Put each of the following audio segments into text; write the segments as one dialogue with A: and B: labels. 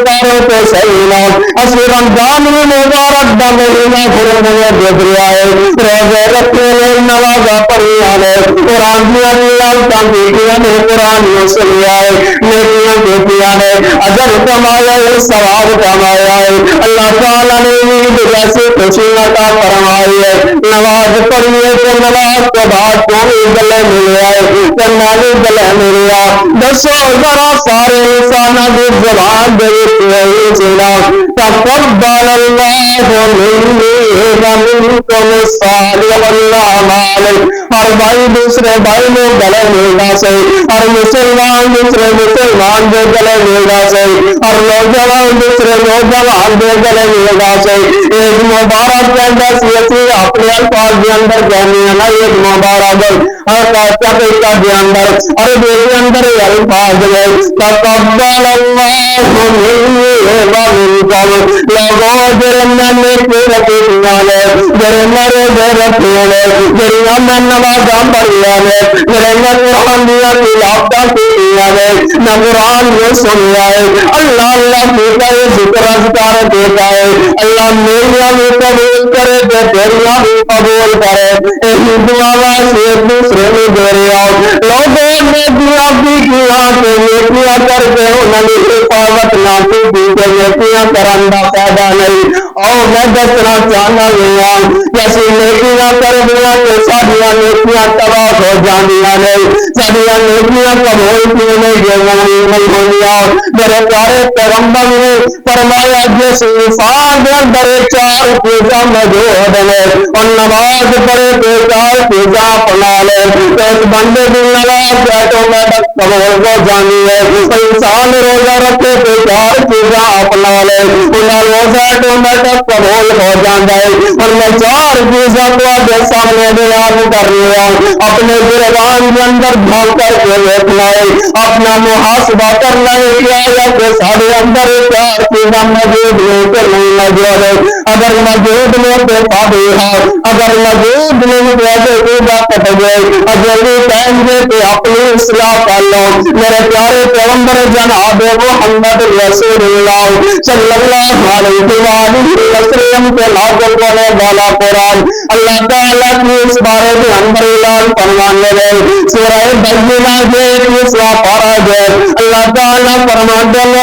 A: کرو تو صحیح نہ اسی رمضان مبارک دا مہینہ پھرنے دیکھ رہا ہے روزے رکھنے نے نوازا پڑھیا نے قرآن کی اللہ تنبیہیاں نے قرآن میں سنیا ہے نیکیاں دیکھیا نے اجر کمایا ہے ثواب کمایا ہے اللہ تعالیٰ نے عید جیسی خوشی عطا فرمائی ہے نماز پڑھیے تو نماز کے بعد کوئی گلے ملیا ہے کنالی گلے ملیا دسو ذرا سارے انسان کی زبان دے چلا تقبل اللہ منی ومنکم الصالح الاعمال ہر بھائی دوسرے بھائی میں گلے ملنا چاہیے ہر مسلمان دوسرے مسلمان کے گلے ملنا چاہیے ہر نوجوان دوسرے نوجوان کے گلے ملنا چاہیے ایک مبارک کے اندر سیاسی اپنے الفاظ کے اندر کہنے ہیں نا ایک مبارک ہر کا کے اندر عربی کے اندر الفاظ ہے تقبل اللہ منی ومنکم لوگوں جرم نے رکھنا ہے جرم رکھنا ہے جرم نمازاں پڑھیا ہے جرم قرآن دیا تلاوتاں کیتیاں ہے نہ قرآن میں سنیا ہے اللہ اللہ کہتا ہے ذکر اذکار دیتا ہے اللہ میریاں بھی قبول کرے تے تیریاں بھی قبول کرے ایسی دعا سے ایک دوسرے میں دے رہا ہوں لوگوں نے دعا بھی کیا کہ نیکیاں کر کے انہوں نے حفاظت نہ کی کہ نیکیاں کرن دا فائدہ نہیں اور میں دسنا چاہنا ہوں جیسی نیکیاں کر دیا کہ ساڈیاں نیکیاں تباہ ہو جاندیاں نہیں ساڈیاں نیکیاں قبول کیوں نہیں ہوندیاں میرے پیارے پیغمبر نے فرمایا جس انسان کے اندر چار چیزاں موجود ہیں اور نماز پڑھے تو چار چیزاں اپنا لے تو اس بندے کی نماز آٹومیٹک قبول ہو جانی ہے انسان روزہ رکھے تو چار چیزاں اپنا لے انہیں روزہ آٹومیٹک قبول ہو جاتا ہے اور میں چار چیزوں کو آگے سامنے بیان کر رہا ہوں اپنے گربان کے اندر بھونک کر کے دیکھنا ہے اپنا محاسبہ کرنا ہے کہ سارے اندر چار چیزاں موجود نہیں کہ نہیں موجود ہے اگر موجود نہیں تو فاتحہ اگر موجود نہیں تو عقیدہ کٹ گئے اجلی ٹائم دے کہ اپنی اصلاح کر لو میرے پیارے پیغمبر جناب محمد رسول اللہ صلی اللہ علیہ وآلہ وسلم کے نازل ہونے والا قرآن اللہ تعالیٰ کی اس بارے میں اندر اعلان فرمانے لگے سورہ بینہ کے 21واں پارہ ہے اللہ تعالیٰ فرماتے ہیں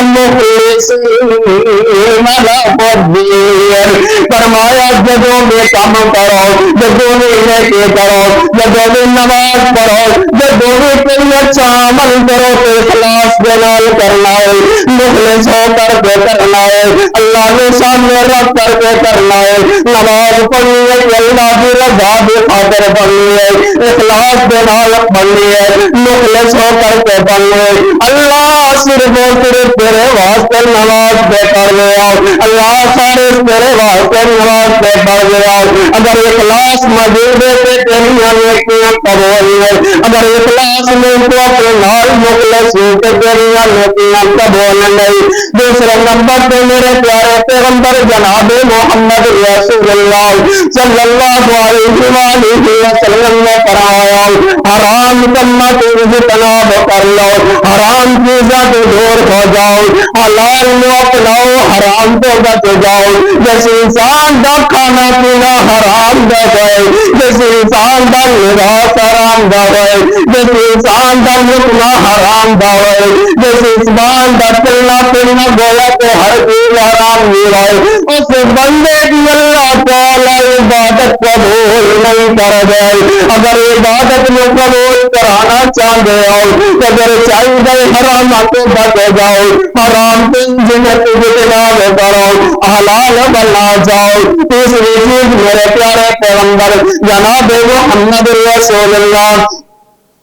A: فرمایا جدوں میں کام کرو جدوں میں نیکی کرو جدوں میں نماز پڑھو جدوں میں کوئی اچھا عمل کرو تو اخلاص کے نال کرنا ہے مخلص ہو کر کے کرنا ہے اللہ نے سامنے رکھ کر کے کرنا ہے نماز پڑھنی ہے اللہ کی رضا کی خاطر پڑھنی ہے اخلاص کے نال پڑھنی ہے مخلص ہو کر کے پڑھنی ہے اللہ صرف اور صرف تیرے واسطے نماز پہ پڑھ گیا اللہ سارے تیرے واسطے نماز پہ پڑھ گیا اگر اخلاص موجود ہے تو تیری نیکیاں قبول ہے اگر اخلاص نہیں تو اپنے نال مخلص ہو تو تیری نیکیاں قبول نہیں دوسرے نمبر پہ میرے پیارے پیغمبر جناب محمد رسول اللہ صلی اللہ علیہ وآلہ وسلم نے فرمایا حرام کرنا تو اجتناب کر لو حرام چیزاں تو دور ہو جاؤ حلال کو اپناؤ حرام تو بچ جاؤ جیسے انسان کا کھانا پینا حرام دا ہے جیسے انسان کا لباس حرام دا ہے جیسے انسان کا لکنا حرام دا ہے جیسے انسان کا چلنا پھرنا گویا تو ہر چیز حرام نہیں رہے اس بندے کی اللہ تعالی عبادت قبول نہیں کر دے اگر عبادت میں قبول کرانا چاہتے ہو اگر چاہیے حرام کو بچ جاؤ حرام جنت اجتناب کرو حلال بنا جاؤ تیسری چیز میرے پیارے پیغمبر جناب محمد رسول اللہ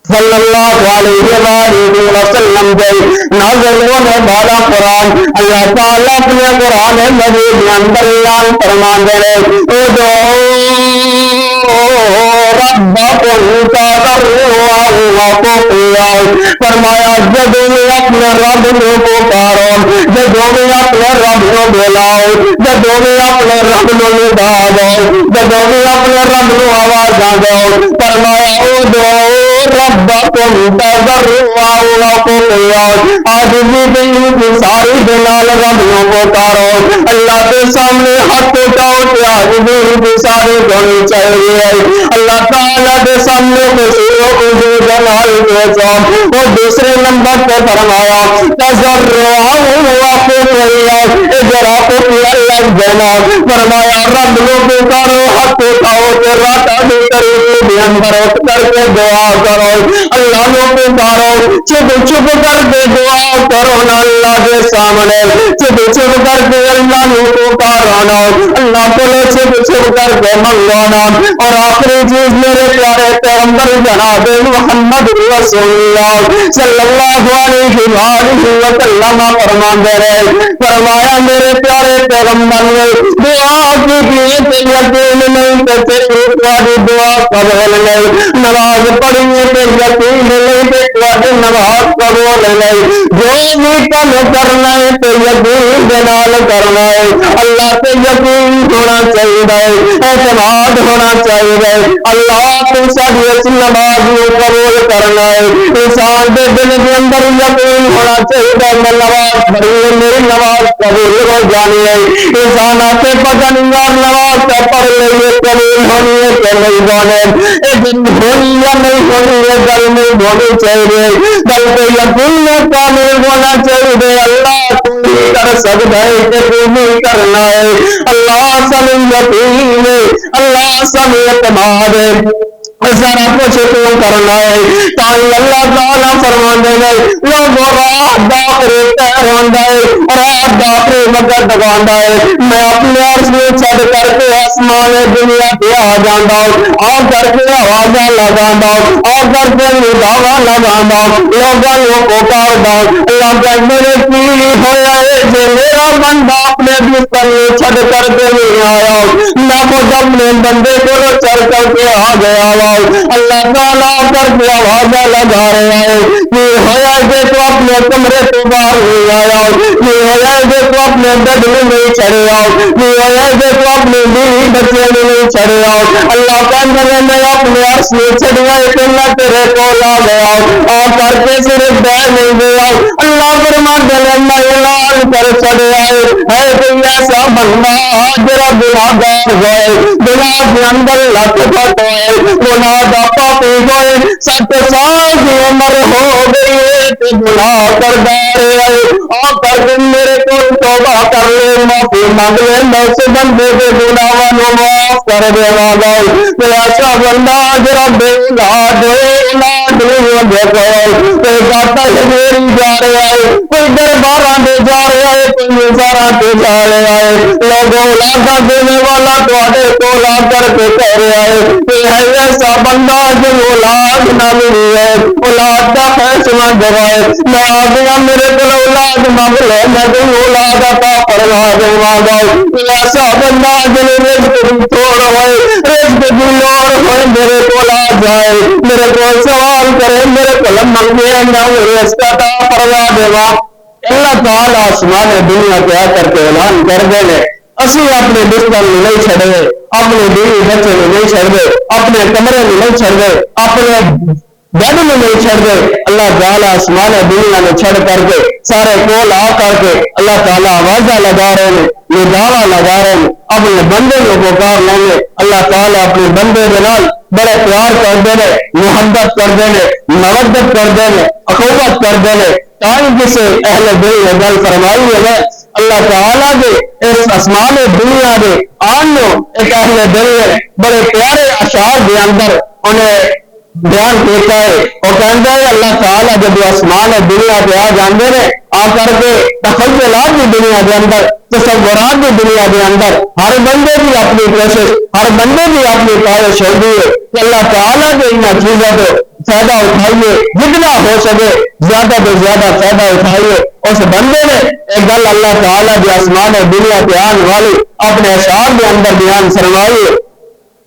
A: صلی اللہ علیہ وآلہ وسلم کے نازل ہونے والا قرآن اللہ تعالیٰ اپنے قرآن مجید میں اندر اعلان فرماتے ہیں ربکم تضرعا وخفیا فرمایا جدوں اپنے رب کو پکارو جدوں اپنے رب کو بلاؤ جدوں اپنے رب کو ندا دو جدوں اپنے رب کو آواز دو فرمایا ربكم تضرعا وخفيا عاجزی کی ساری دلال رب کو پکارو اللہ کے سامنے ہاتھ اٹھاؤ کہ عاجزی کی ساری ہونی چاہیے اللہ تعالیٰ کے سامنے خوشی جلال کے ساتھ اور دوسرے نمبر پہ فرمایا تضرعا وخفيا اجرا کو اللہ دینا فرمایا رب کو پکارو ہاتھ اٹھاؤ کہ رات بھی قریب بھی اندر اٹھ کر کے دعا کرو اللہ کو پکارو چھپ چھپ کر کے دعا کرو نا اللہ کے سامنے چھپ چھپ کر کے اللہ کو پکارو اللہ کو چھپ چھپ کر کے منگوانا اور آخری چیز میرے پیارے پیغمبر جناب محمد رسول اللہ صلی اللہ علیہ وآلہ وسلم فرمان دے رہے فرمایا میرے پیارے پیغمبر نے دعا کی یقین نہیں کہ تیری دعا قبول نہیں نماز پڑھیں تو یقین نہیں کہ تیری نماز قبول نہیں جو بھی کام کرنا ہے تو یقین نال کرنا ہے اللہ سے یقین ہونا چاہیے اعتماد ہونا چاہیے اللہ تو ساری اس نماز کو قبول کرنا ہے انسان کے دل کے اندر یقین ہونا چاہیے میں نماز پڑھی میری نماز قبول ہو جانی ہے انسان آتے پتہ نہیں یار نماز کا پڑھ لے قبول ہونی ہے کہ نہیں بنے ہونی یا نہیں ہونی ہے گل نہیں ہونی چاہیے بلکہ یقین کامل ہونا چاہیے اللہ تو ہی کر سکتا ہے کہ تو نہیں کرنا ہے اللہ سب یقین ہے اللہ سب اعتماد ہے سارا کچھ تو کرنا ہے تاکہ اللہ تعالیٰ فرماندے ہیں لوگوں راہ داخرے تہراندا ہے راہ داخرے مگر دگاندا ہے میں اپنے عرض میں چھڑ کر کے آسمان دنیا پہ آ جاندا ہوں آ کر کے آوازاں لگاندا ہوں آ کر کے نداواں لگاندا ہوں لوگوں کو پکاردا ہوں اللہ کا میرے کی ہویا ہے جو میرا بندہ اپنے بستر میں چھڑ کر کے نہیں آیا نہ خود اپنے بندے کو چل کر کے آ گیا اللہ تعالیٰ کر کے آوازہ لگا رہا ہے یہ ہویا کہ تو اپنے کمرے تو باہر نہیں آیا یہ ہویا کہ تو اپنے بیڈ میں نہیں چڑھے آؤ یہ ہویا کہ تو اپنے بیوی بچے میں نہیں چڑھے آؤ اللہ کہنے میں اپنے عرش میں چڑھ گئے کہ میں تیرے کو لا گیا اور کر کے صرف بہ نہیں گیا اللہ فرماتے ہیں میں اعلان کر چڑھے آئے ہے کوئی ایسا بندہ جرا گناہگار ہوئے گناہ کے اندر لت پٹ ہوئے گناہ دا پاپی ہوئے 7 سال کی عمر ہو گئی ہے گناہ کردا رہے اور کر کے میرے کو توبہ کر لے معافی مانگ لے میں اس بندے کے گناہاں نو معاف کر دے گا کوئی ایسا بندہ جرا بے اولاد نہیں دیکھو کوئی گاتا میری جا رہا ہے کوئی درباراں دے جا رہا ہے کوئی مزاراں دے جا رہا ہے لوگ اولاداں دینے والا تواڈے کول آ کر کے کہہ رہا ہے کہ ہے ایسا بندہ جو اولاد نہ ملی ہے اولاد کا فیصلہ جوائے میں آ گیا میرے کو اولاد مانگ لے میں تو اولاد عطا فرما دوں گا ایسا بندہ جن رزق کی تھوڑ ہوئے رزق کی لوڑ ہوئے میرے کو آ جائے میرے کو سوال کرے میرے کو منگے میں رزق عطا فرما دے گا اللہ تعالی آسمان دنیا کے آ کر کے اعلان کر دے لے اسی اپنے بستر میں نہیں چھڑے اپنے بیوی بچے میں نہیں چھڑ دے اپنے کمرے میں نہیں چھڑ دے اپنے بیڈ میں نہیں چھڑ دے اللہ تعالیٰ آسمان دنیا میں چھڑ کر کے سارے کول آ کر کے اللہ تعالیٰ آوازہ لگا رہے ہیں یہ دعویٰ لگا رہے ہیں اپنے بندے کو پکار لیں گے اللہ تعالیٰ اپنے بندے کے نال بڑے پیار کر دے محبت کر دے مودت کر دے اخوت کر دے تاکہ کسی اہل دل نے گل فرمائی ہے اللہ تعالیٰ کے اس آسمان دنیا کے آنو ایک اہل دل نے بڑے پیارے اشعار کے اندر انہیں بیان کیتا ہے وہ کہتا ہے اللہ تعالیٰ جب آسمان دنیا پہ آ جاندے نے آ کر کے تخیلات کی دنیا کے اندر تصورات کی دنیا کے اندر ہر بندے کی اپنی کوشش ہر بندے کی اپنی خواہش ہوتی ہے کہ اللہ تعالیٰ کے ان چیزوں کو فائدہ اٹھائیے جتنا ہو سکے زیادہ تو زیادہ فائدہ اٹھائیے اس بندے نے ایک گل اللہ تعالیٰ کی آسمان دنیا پہ آنے والی اپنے اشعار کے اندر بیان فرمائی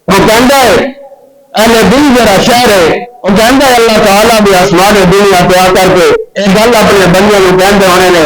A: وہ کہتا ہے اہل دل جرا شہر ہے وہ کہتا ہے اللہ تعالیٰ بھی آسمان دنیا پہ آ کر کے ایک گل اپنے بندے کو کہتے ہونے نے